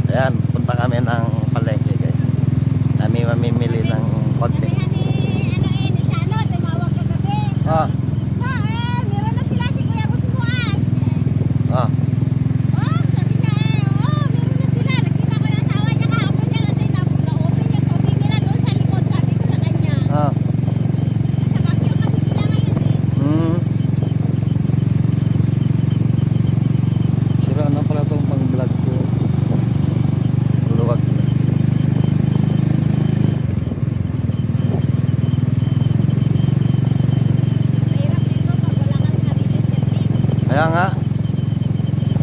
Ayan, punta kami ng palengke guys. Kami mamimili ng konti. Ah. Meron na sila si Kuya Busmuan. Ah. Sabi niya meron na sila. Nakita ko yung asawa niya kahapon niya na-open yung tubig nila doon sa likod. Sabi ko sa kanya. Ah. Sa Baguio kasi sila ngayon Sira na pala itong pang-vlog ko. Luwag na. Mahirap dito pag wala kang sarili service. Kaya nga.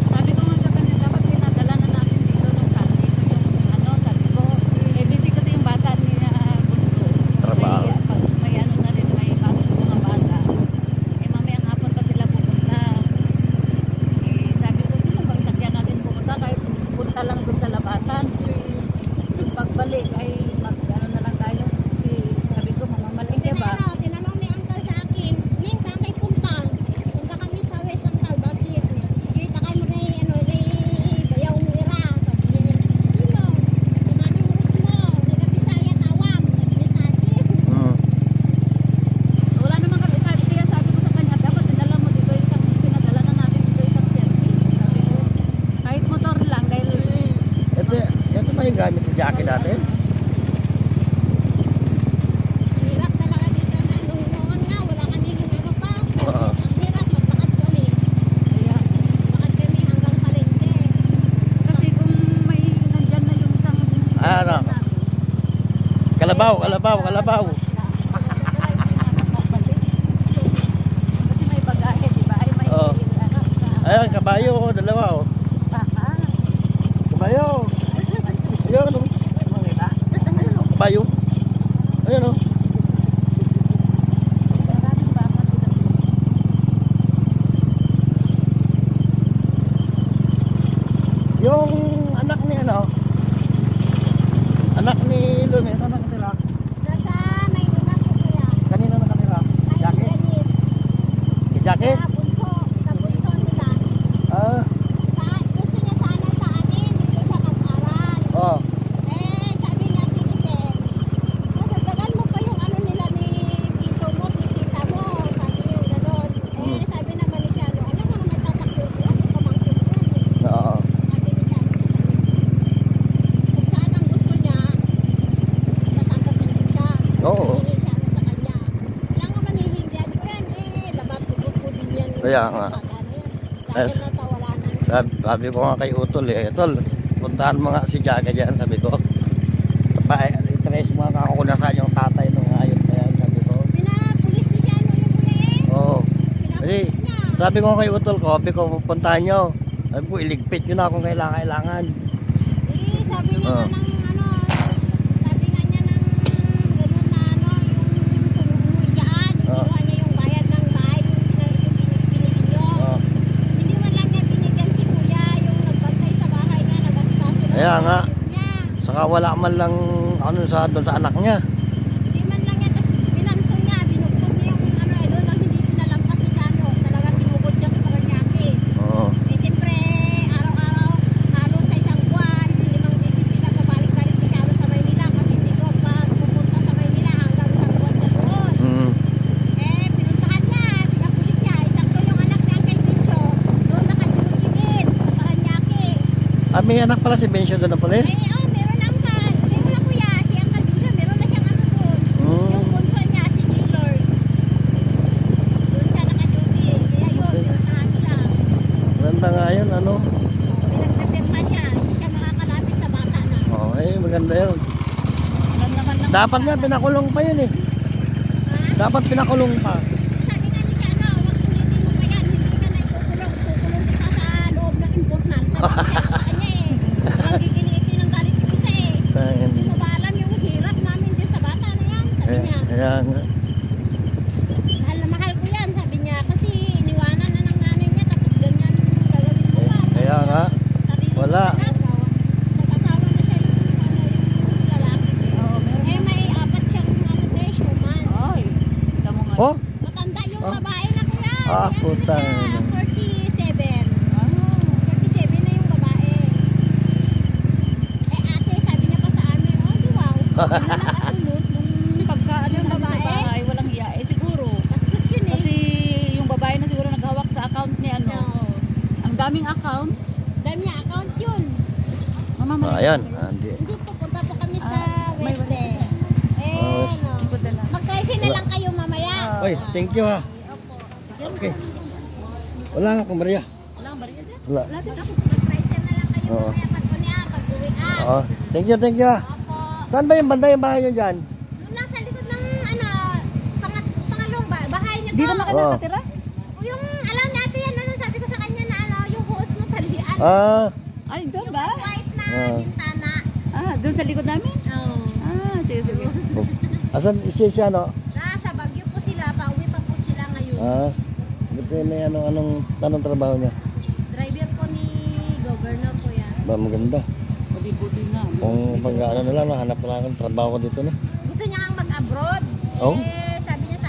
Sabi ko nga sa kanya, dapat pinadala na natin dito nung Sunday. Sabi ko, busy kasi yung bata niya Bunso. Trabaho. May ano na rin, may pasok ng mga bata. Mamayang hapon pa sila pupunta. Sabi ko, sino bang sakyan natin pupunta? Kahit punta lang dun sa labasan. Tapos pagbalik ay mag-ano na lang tayo. Kasi sabi ko, mamamalengke ba? Tinanong ni Uncle sa akin, Ning, saan kayo punta? Punta kami sa West Uncle, bakit? Takay mo na bayaw mo ira. Sabi niya, sumali mo rin mo. Nagabisaya tawam. Sabi niya sa akin. Wala naman kami. Sabi ko sa kanya, dapat dinala mo dito pinadala na natin dito isang service. Sabi ko, kahit motor lang dahil Ito ba yung gamit ni Jackie natin? Hirap talaga dito na noon nga, wala kami ano pa. Oo. Ang hirap, maglakad kami. ayan. Lakad kami hanggang palengke. Kasi kung may nandyan na yung isang Ano? Kalabaw, kalabaw, kalabaw. Kasi may bagahe, di ba? Ay may Oo. Ayan, kabayo, dalawa oh. Kabayo. Ayun oh. Kabayo. Ayun oh. Yung anak ni anak ni Lumi, ito nakatira. Nasa Maynila po kuya. Kanina nakatira? Ay, Jackie? Dennis. Kay Jackie? Sa bunso nila. Ah, Gusto niya sana sa amin, dito siya mag-aral. oh. Sabi niya, Tinisel, madagdagan mo pa yung ano nila ni tito mo, ni tita mo. Sabi yung gano'n. Sabi naman ni Shano, ano nga naman tatakbo ko? Ano pamangkin ko yan? Oo. Sabi ni Shano sa kanya. Kung saan ang gusto niya, tatanggapin ko siya. Oo. Sabi ni Shano sa kanya. Wala nga manihindihan ko yan. Labas ko din yan. Kaya nga. Sabi na tawanan. Sabi ko nga kay Utol Utol, puntahan mo nga si Jackie dyan, sabi ko. I-trace mo nga ako kung nasaan yung tatay nung hayop na yan, sabi ko. Pinapulis ni Shano yung kuya Oo. Pinapulis niya. Sabi ko kay Utol ko, sabi ko pupuntahan nyo. Sabi ko, iligpit nyo na kung kailangan. Sabi niya Oo. na ng sabi nga niya ng gano'n na yung tumuloy dyan, Oo. kinuha niya yung bayad ng bahay, yung pinili niyo. Oo. Hindi man lang niya binigyan si kuya, yung nagbantay sa bahay niya, nagasikaso ng Kaya nga. niya. Saka wala man lang doon sa anak niya. Hindi man lang niya, tas binanso niya, binugtog niya yung doon lang hindi pinalampas ni Shano. Talaga sinugod siya sa Paranaque. Oo. Siyempre, araw-araw, halos sa isang buwan, 5 beses sila pabalik-balik ni Shano sa Maynila kasi siguro pag pupunta sa Maynila hanggang isang buwan siya doon. Pinuntahan niya, pinapulis niya. Isakto yung anak ni Uncle Pincho, doon naka-duty din sa Paranaque. May anak pala si Bencio doon na pala. Meron Uncle. Meron na kuya, si Uncle Pincho, meron na siyang doon. Yung bunso niya, si J-Lord. Doon siya naka-duty. Kaya yun, pinuntahan nila. Maganda nga yun, Pinagpapirma siya, hindi siya makakalapit sa bata na. Oo, maganda yun. alam naman lang. Dapat nga pinakulong pa yun eh. Dapat pinakulong pa. Sabi nga ni Shano, huwag ulitin mo pa yan, hindi ka na ikukulong, kukulong kita sa loob ng importan. Sabi niya sa kanya ang gigilitin ng galit yung isa Hindi mo ba alam yung hirap namin din sa bata na yan? Sabi niya, Kaya nga. mahal na mahal ko yan, sabi niya, kasi iniwanan na ng nanay niya, tapos ganyan gagawin mo pa. Kaya nga. Sarili Wala. niya na, nag-asawa na siya yung lalaki. Oo, meron. May 4 siyang showman. Ay, kita mo nga. Oh, Matanda yung babae na kuya. Ah, Yan puta. na siya, 47. Ah. 47 na yung babae. Ulot, nung pagkaan yung sa Babae? bahay, walang iya. Eh siguro, Bastos yun eh. kasi yung babae na siguro naghawak sa account ni ano. Oo. Ang daming account. Dami niya account yun. Mama, Ah, ayan. Hindi. Hindi po, punta po kami sa may West eh. Oh, West. Ano. Ikot na lang. Mag-tricycle na lang kayo mamaya. Oy, thank you ha. Opo. Okay. Wala nga akong Maria. Wala kang bariya dyan? Wala. Wala din ako. Mag-tricycle na lang kayo Oo. mamaya pag-uwi ah. Oo. Thank you ha. Opo. Saan ba yung banda yung bahay nyo dyan? Doon lang sa likod ng ano, pangalong bahay niyo to. Di naman ka Oo. nakatira? Yung alam natin yan, ano, sabi ko sa kanya na ano, yung hose mo talian. Ah. Ay, doon ba? White na Oo. bintana. Ah, doon sa likod namin? Oo. Ah, sige, sige. Asan siya no? Nasa Baguio po sila, pauwi pa po sila ngayon. Ah. Buti may anong trabaho niya? Driver po ni Governor po yan. Ba, maganda. Budi-budi nga. Kung pag-ano na lang, hanap na lang akong trabaho ko dito na. Gusto niya ang mag-abroad. Oh? Eh, sabi niya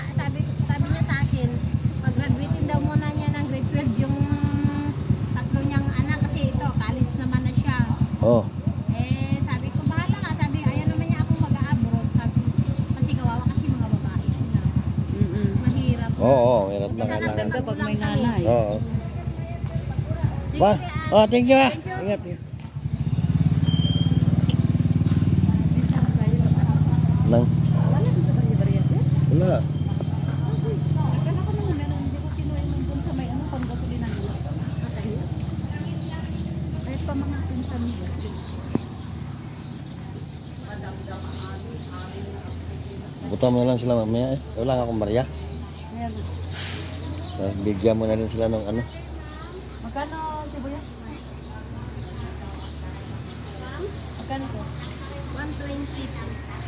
sa akin, pag-graduatein daw muna niya ng grade 12 yung tatlo niyang anak kasi ito, college naman na siya. Oh. Eh, sabi ko, bahala ka. Sabi, ayaw naman niya akong mag-abroad. Sabi, kasi kawawa kasi mga babae sila. Mahirap. Oo, hirap na Sana kailangan. Ganda pag may nanay. Oo. Sige, Ba? ah. Oh, thank you ha. Thank you. Ingat. Nang, Wala din sa bariya dyan? wala. Akala ko naman meron, hindi ko kinuha yung doon sa may ano, pang-gasolina nila. Kahit pa mga pinsan nila. Buta mo na lang sila mamaya eh. Wala nga akong Maria. Ayan. Bigyan mo na rin sila ng ano. Magkano sibuyas? Magkano to? 120.